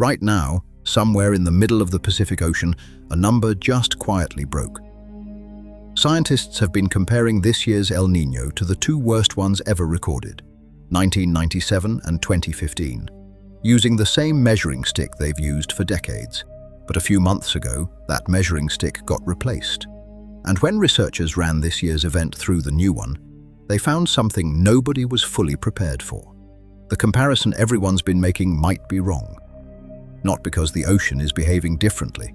Right now, somewhere in the middle of the Pacific Ocean, a number just quietly broke. Scientists have been comparing this year's El Niño to the two worst ones ever recorded, 1997 and 2015, using the same measuring stick they've used for decades. But a few months ago, that measuring stick got replaced. And when researchers ran this year's event through the new one, they found something nobody was fully prepared for. The comparison everyone's been making might be wrong. Not because the ocean is behaving differently,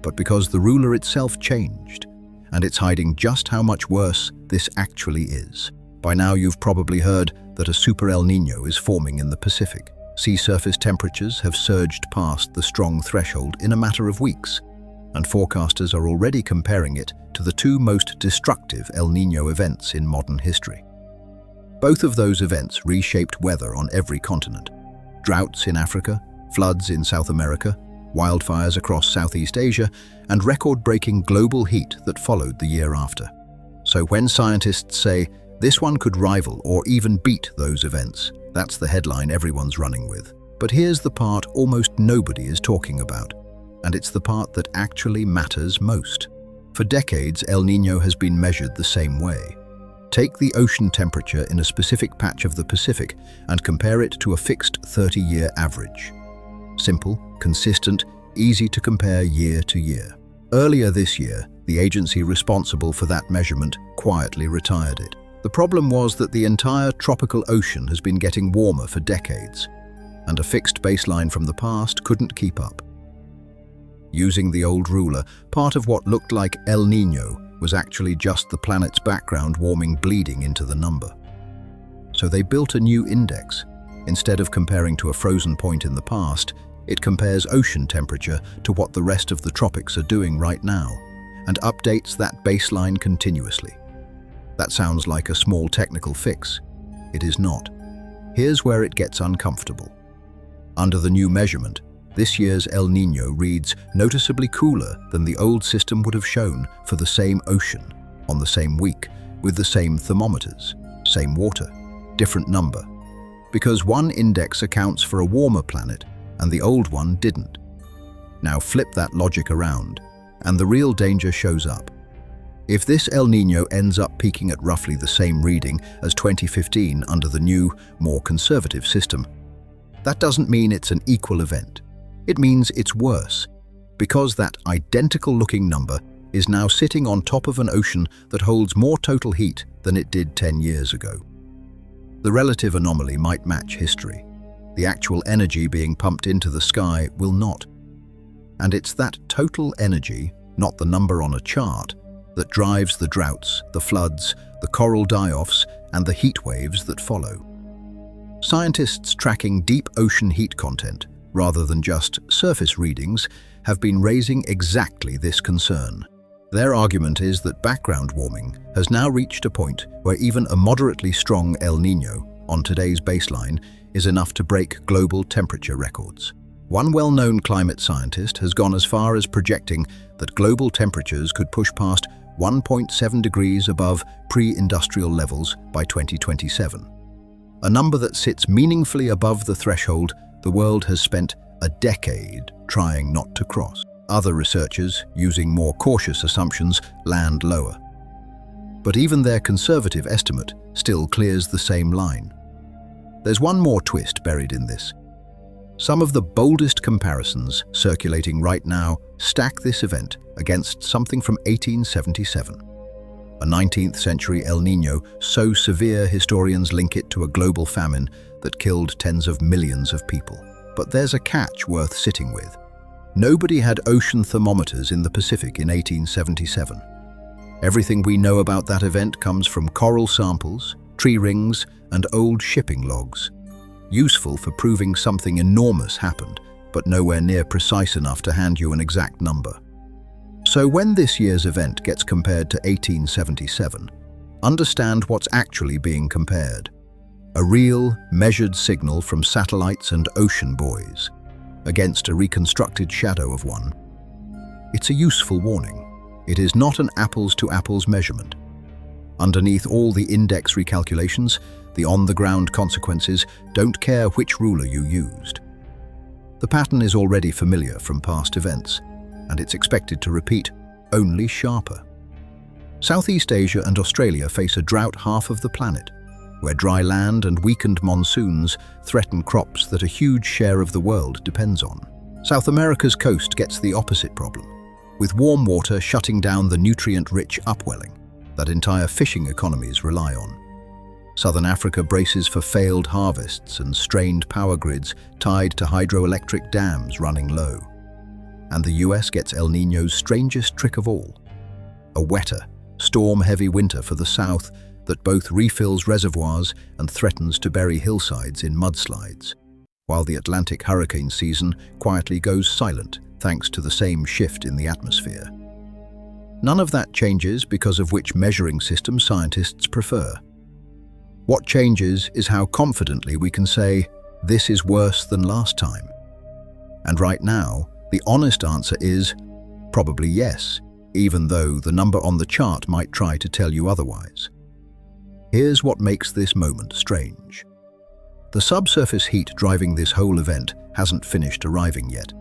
but because the ruler itself changed, and it's hiding just how much worse this actually is. By now you've probably heard that a super El Niño is forming in the Pacific. Sea surface temperatures have surged past the strong threshold in a matter of weeks, and forecasters are already comparing it to the two most destructive El Niño events in modern history. Both of those events reshaped weather on every continent. Droughts in Africa, floods in South America, wildfires across Southeast Asia, and record-breaking global heat that followed the year after. So when scientists say this one could rival or even beat those events, that's the headline everyone's running with. But here's the part almost nobody is talking about, and it's the part that actually matters most. For decades, El Niño has been measured the same way. Take the ocean temperature in a specific patch of the Pacific and compare it to a fixed 30-year average. Simple, consistent, easy to compare year to year. Earlier this year, the agency responsible for that measurement quietly retired it. The problem was that the entire tropical ocean has been getting warmer for decades, and a fixed baseline from the past couldn't keep up. Using the old ruler, part of what looked like El Niño was actually just the planet's background warming bleeding into the number. So they built a new index. Instead of comparing to a frozen point in the past, it compares ocean temperature to what the rest of the tropics are doing right now, and updates that baseline continuously. That sounds like a small technical fix. It is not. Here's where it gets uncomfortable. Under the new measurement, this year's El Niño reads noticeably cooler than the old system would have shown for the same ocean, on the same week, with the same thermometers, same water, different number. Because one index accounts for a warmer planet and the old one didn't. Now flip that logic around, and the real danger shows up. If this El Niño ends up peaking at roughly the same reading as 2015 under the new, more conservative system, that doesn't mean it's an equal event. It means it's worse, because that identical-looking number is now sitting on top of an ocean that holds more total heat than it did 10 years ago. The relative anomaly might match history. The actual energy being pumped into the sky will not. And it's that total energy, not the number on a chart, that drives the droughts, the floods, the coral die-offs, and the heat waves that follow. Scientists tracking deep ocean heat content, rather than just surface readings, have been raising exactly this concern. Their argument is that background warming has now reached a point where even a moderately strong El Niño, on today's baseline, is enough to break global temperature records. One well-known climate scientist has gone as far as projecting that global temperatures could push past 1.7 degrees above pre-industrial levels by 2027. A number that sits meaningfully above the threshold the world has spent a decade trying not to cross. Other researchers, using more cautious assumptions, land lower. But even their conservative estimate still clears the same line. There's one more twist buried in this. Some of the boldest comparisons circulating right now stack this event against something from 1877. A 19th century El Niño so severe historians link it to a global famine that killed tens of millions of people. But there's a catch worth sitting with. Nobody had ocean thermometers in the Pacific in 1877. Everything we know about that event comes from coral samples, tree rings, and old shipping logs. Useful for proving something enormous happened, but nowhere near precise enough to hand you an exact number. So when this year's event gets compared to 1877, understand what's actually being compared. A real, measured signal from satellites and ocean buoys, against a reconstructed shadow of one. It's a useful warning. It is not an apples-to-apples measurement. Underneath all the index recalculations, the on-the-ground consequences don't care which ruler you used. The pattern is already familiar from past events, and it's expected to repeat, only sharper. Southeast Asia and Australia face a drought half of the planet, where dry land and weakened monsoons threaten crops that a huge share of the world depends on. South America's coast gets the opposite problem, with warm water shutting down the nutrient-rich upwelling that entire fishing economies rely on. Southern Africa braces for failed harvests and strained power grids tied to hydroelectric dams running low. And the US gets El Niño's strangest trick of all, a wetter, storm-heavy winter for the south that both refills reservoirs and threatens to bury hillsides in mudslides, while the Atlantic hurricane season quietly goes silent thanks to the same shift in the atmosphere. None of that changes because of which measuring system scientists prefer. What changes is how confidently we can say, this is worse than last time. And right now, the honest answer is, probably yes, even though the number on the chart might try to tell you otherwise. Here's what makes this moment strange. The subsurface heat driving this whole event hasn't finished arriving yet.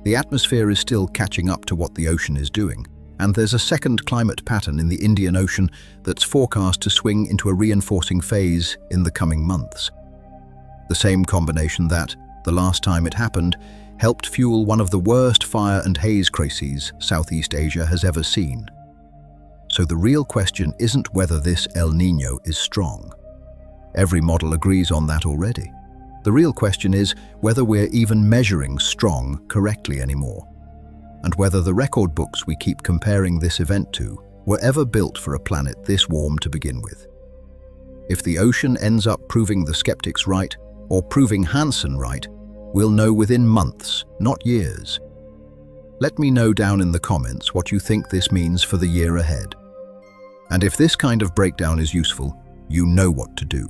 The atmosphere is still catching up to what the ocean is doing, and there's a second climate pattern in the Indian Ocean that's forecast to swing into a reinforcing phase in the coming months. The same combination that, the last time it happened, helped fuel one of the worst fire and haze crises Southeast Asia has ever seen. So the real question isn't whether this El Niño is strong. Every model agrees on that already. The real question is whether we're even measuring strong correctly anymore, and whether the record books we keep comparing this event to were ever built for a planet this warm to begin with. If the ocean ends up proving the skeptics right, or proving Hansen right, we'll know within months, not years. Let me know down in the comments what you think this means for the year ahead. And if this kind of breakdown is useful, you know what to do.